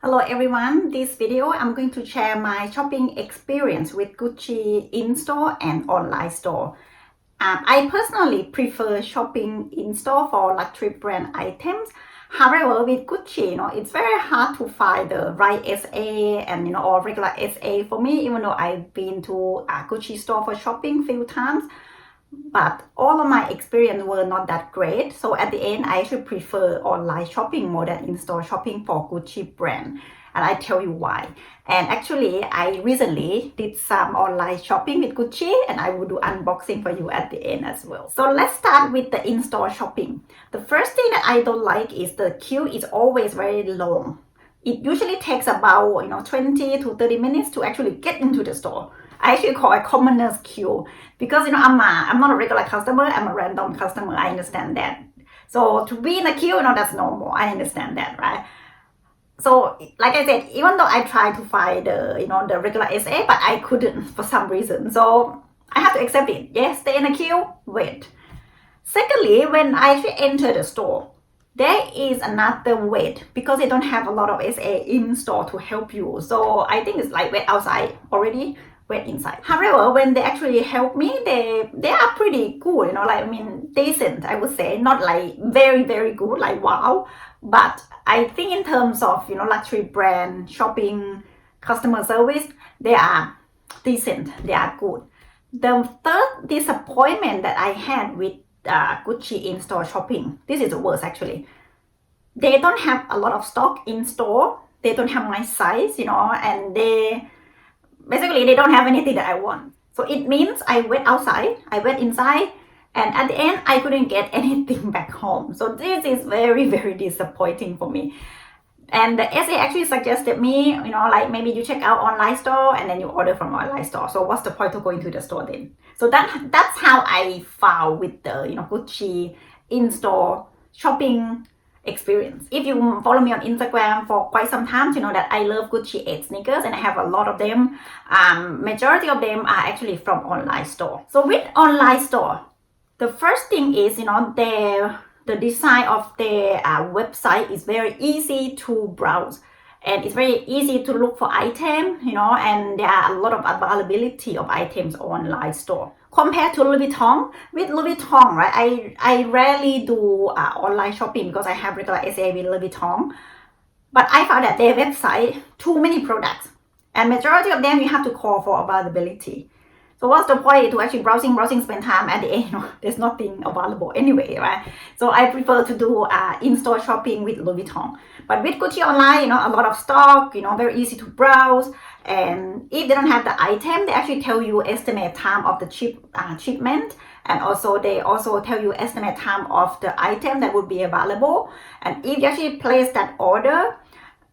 Hello everyone, this video I'm going to share my shopping experience with Gucci in-store and online store. I personally prefer shopping in-store for luxury brand items. However, with Gucci, it's very hard to find the right SA and or regular SA for me, even though I've been to a Gucci store for shopping few times. But all of my experience were not that great. So at the end, I actually prefer online shopping more than in-store shopping for Gucci brand. And I tell you why. And actually, I recently did some online shopping with Gucci and I will do unboxing for you at the end as well. So let's start with the in-store shopping. The first thing that I don't like is the queue is always very long. It usually takes about 20 to 30 minutes to actually get into the store. I actually call it commoner's queue because I'm not a regular customer, I'm a random customer. I understand that. So to be in a queue, that's normal. I understand that, right? So like I said, even though I tried to find the regular SA, but I couldn't for some reason. So I have to accept it. Yes, stay in a queue, wait. Secondly, when I actually enter the store, there is another wait because they don't have a lot of SA in store to help you. So I think it's like wait outside already, wait inside. However, when they actually help me, they are pretty good, decent, I would say. Not like very, very good, like wow. But I think in terms of, luxury brand shopping, customer service, they are decent, they are good. The third disappointment that I had with Gucci in-store shopping, this is the worst actually. They don't have a lot of stock in store. They don't have my size, and they don't have anything that I want. So it means I went outside, I went inside, and at the end, I couldn't get anything back home. So this is very, very disappointing for me. And the SA actually suggested me, like maybe you check out online store and then you order from online store. So what's the point of going to the store then? So that's how I found with the Gucci in-store shopping experience. If you follow me on Instagram for quite some time, you know that I love Gucci 8 sneakers and I have a lot of them. Majority of them are actually from online store. So with online store, the first thing is, the design of their website is very easy to browse and it's very easy to look for items, and there are a lot of availability of items online store. Compared to Louis Vuitton, with Louis Vuitton, right, I rarely do online shopping because I have regular SA with Louis Vuitton. But I found that their website, too many products. And majority of them, you have to call for availability. So what's the point to actually browsing, spend time at the end, there's nothing available anyway, right? So I prefer to do in-store shopping with Louis Vuitton. But with Gucci online, a lot of stock, very easy to browse. And if they don't have the item, they actually tell you estimate time of the shipment. And also they also tell you estimate time of the item that would be available. And if you actually place that order,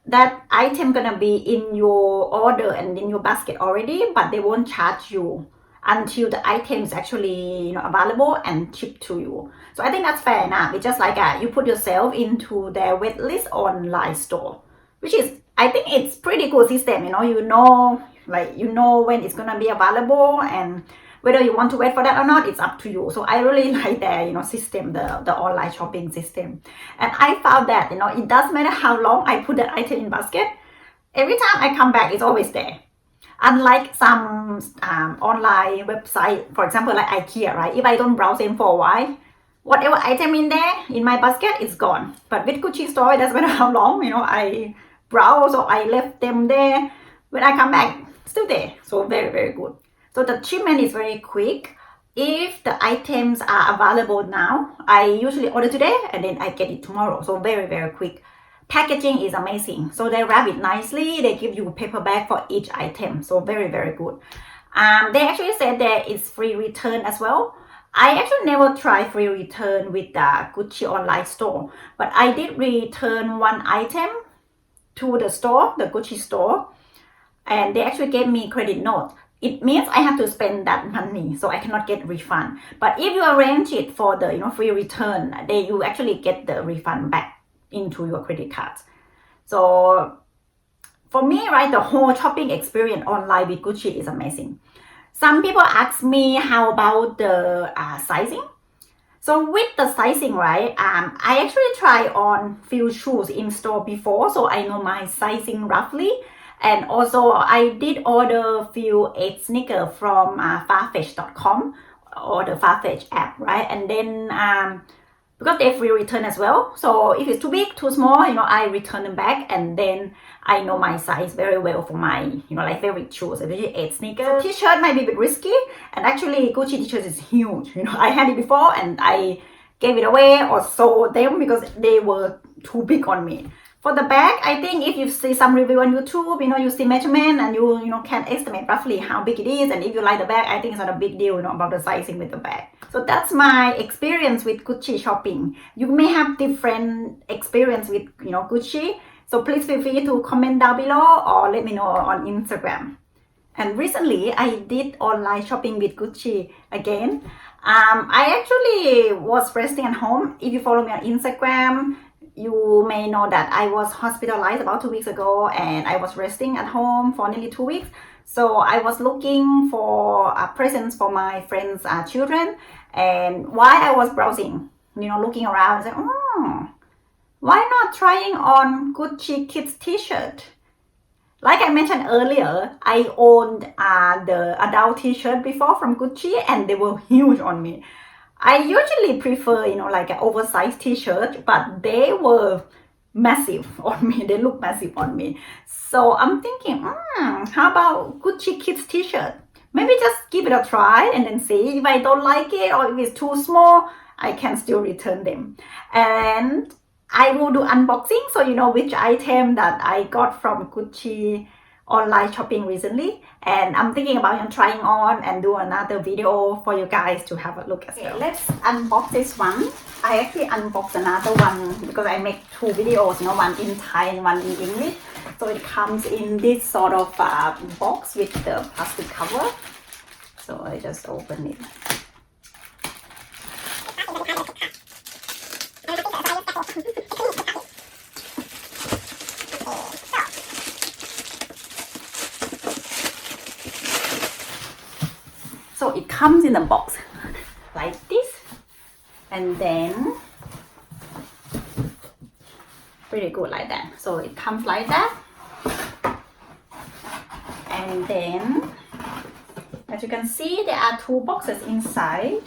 that item gonna be in your order and in your basket already, but they won't charge you until the item is actually available and shipped to you. So I think that's fair enough. It's just like you put yourself into their waitlist online store, which is, I think it's pretty good system. You know when it's gonna be available, and whether you want to wait for that or not, it's up to you. So I really like their system, the online shopping system. And I found that it doesn't matter how long I put the item in basket, every time I come back, it's always there. Unlike some online website, for example, like IKEA, right? If I don't browse them for a while, whatever item in there in my basket is gone. But with Gucci store, it doesn't matter how long, I browse or I left them there. When I come back, still there. So very, very good. So the shipment is very quick. If the items are available now, I usually order today and then I get it tomorrow. So very, very quick. Packaging is amazing. So they wrap it nicely. They give you a paper bag for each item. So very, very good. They actually said there is free return as well. I actually never tried free return with the Gucci online store, but I did return one item to the store, the Gucci store, and they actually gave me credit note. It means I have to spend that money, so I cannot get refund. But if you arrange it for the free return, you actually get the refund back into your credit cards. So for me, right, the whole shopping experience online with Gucci is amazing. Some people ask me how about the sizing. So with the sizing, right, I actually try on few shoes in store before, so I know my sizing roughly. And also I did order few 8 sneakers from farfetch.com or the Farfetch app, right? And then because they free return as well. So if it's too big, too small, I return them back, and then I know my size very well for my, like favorite shoes, especially 8 sneakers. T-shirt might be a bit risky, and actually Gucci t-shirts is huge. I had it before and I gave it away or sold them because they were too big on me. For the bag, I think if you see some review on YouTube, you see measurement and you can estimate roughly how big it is. And if you like the bag, I think it's not a big deal, about the sizing with the bag. So that's my experience with Gucci shopping. You may have different experience with, Gucci. So please feel free to comment down below or let me know on Instagram. And recently, I did online shopping with Gucci again. I actually was resting at home. If you follow me on Instagram, you may know that I was hospitalized about 2 weeks ago and I was resting at home for nearly 2 weeks. So I was looking for presents for my friends' children. And while I was browsing, looking around, I said, why not trying on Gucci kids t-shirt? Like I mentioned earlier, I owned the adult t-shirt before from Gucci and they were huge on me. I usually prefer, like an oversized t-shirt, but they were massive on me. They look massive on me. So I'm thinking, how about Gucci kids t-shirt? Maybe just give it a try and then see if I don't like it or if it's too small, I can still return them. And I will do unboxing, so which item that I got from Gucci online shopping recently, and I'm thinking about trying on and do another video for you guys to have a look as well. Let's unbox this one. I actually unboxed another one because I make 2 videos, one in Thai and one in English. So it comes in this sort of box with the plastic cover. So I just open it. So it comes in a box like this, and then pretty good like that. So it comes like that, and then as you can see, there are 2 boxes inside.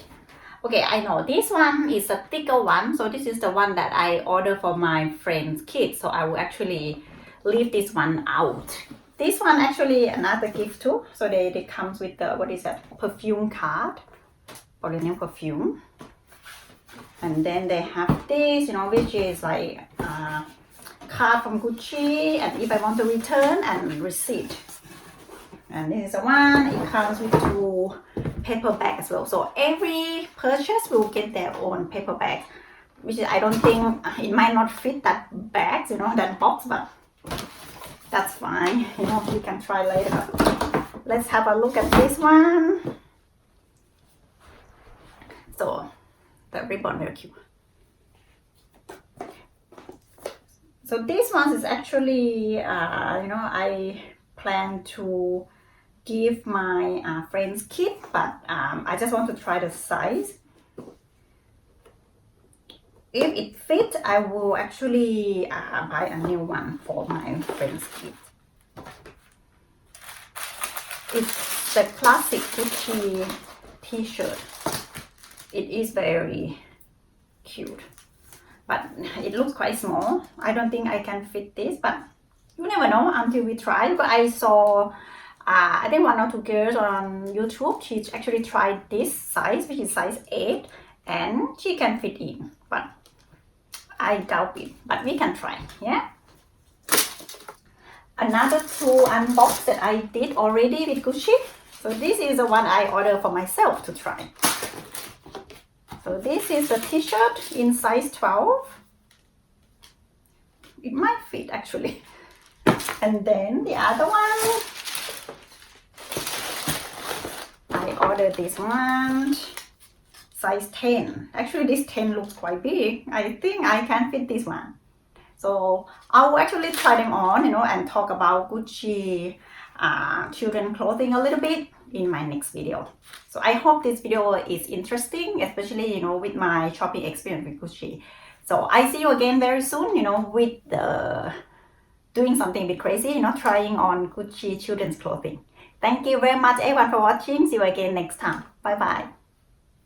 Okay, I know this one is a thicker one, so this is the one that I ordered for my friend's kids, so I will actually leave this one out. This one actually another gift too, so they comes with the, what is that, perfume card, or the new perfume. And then they have this, which is like a card from Gucci, and if I want to return, and receipt. And this is the one, it comes with 2 paper bags as well. So every purchase will get their own paper bag, which is, I don't think, it might not fit that bag, that box, but that's fine. We can try later. Let's have a look at this one. So the ribbon, very cute. So this one is actually, I plan to give my friend's kid, but I just want to try the size. If it fits, I will actually buy a new one for my friend's kid. It's the classic Gucci t-shirt. It is very cute, but it looks quite small. I don't think I can fit this, but you never know until we try. But I saw, I think 1 or 2 girls on YouTube, she actually tried this size, which is size 8, and she can fit in, but I doubt it, but we can try, yeah? Another 2 unbox that I did already with Gucci. So this is the one I ordered for myself to try. So this is the t-shirt in size 12. It might fit actually. And then the other one, I ordered this one, size 10. Actually this 10 looks quite big. I think I can fit this one. So I will actually try them on, and talk about Gucci children clothing a little bit. in my next video. So I hope this video is interesting, especially, you know, with my shopping experience with Gucci. So I see you again very soon, you know, with doing something a bit crazy, you know, trying on Gucci children's clothing. Thank you very much everyone for watching. See you again next time. Bye bye.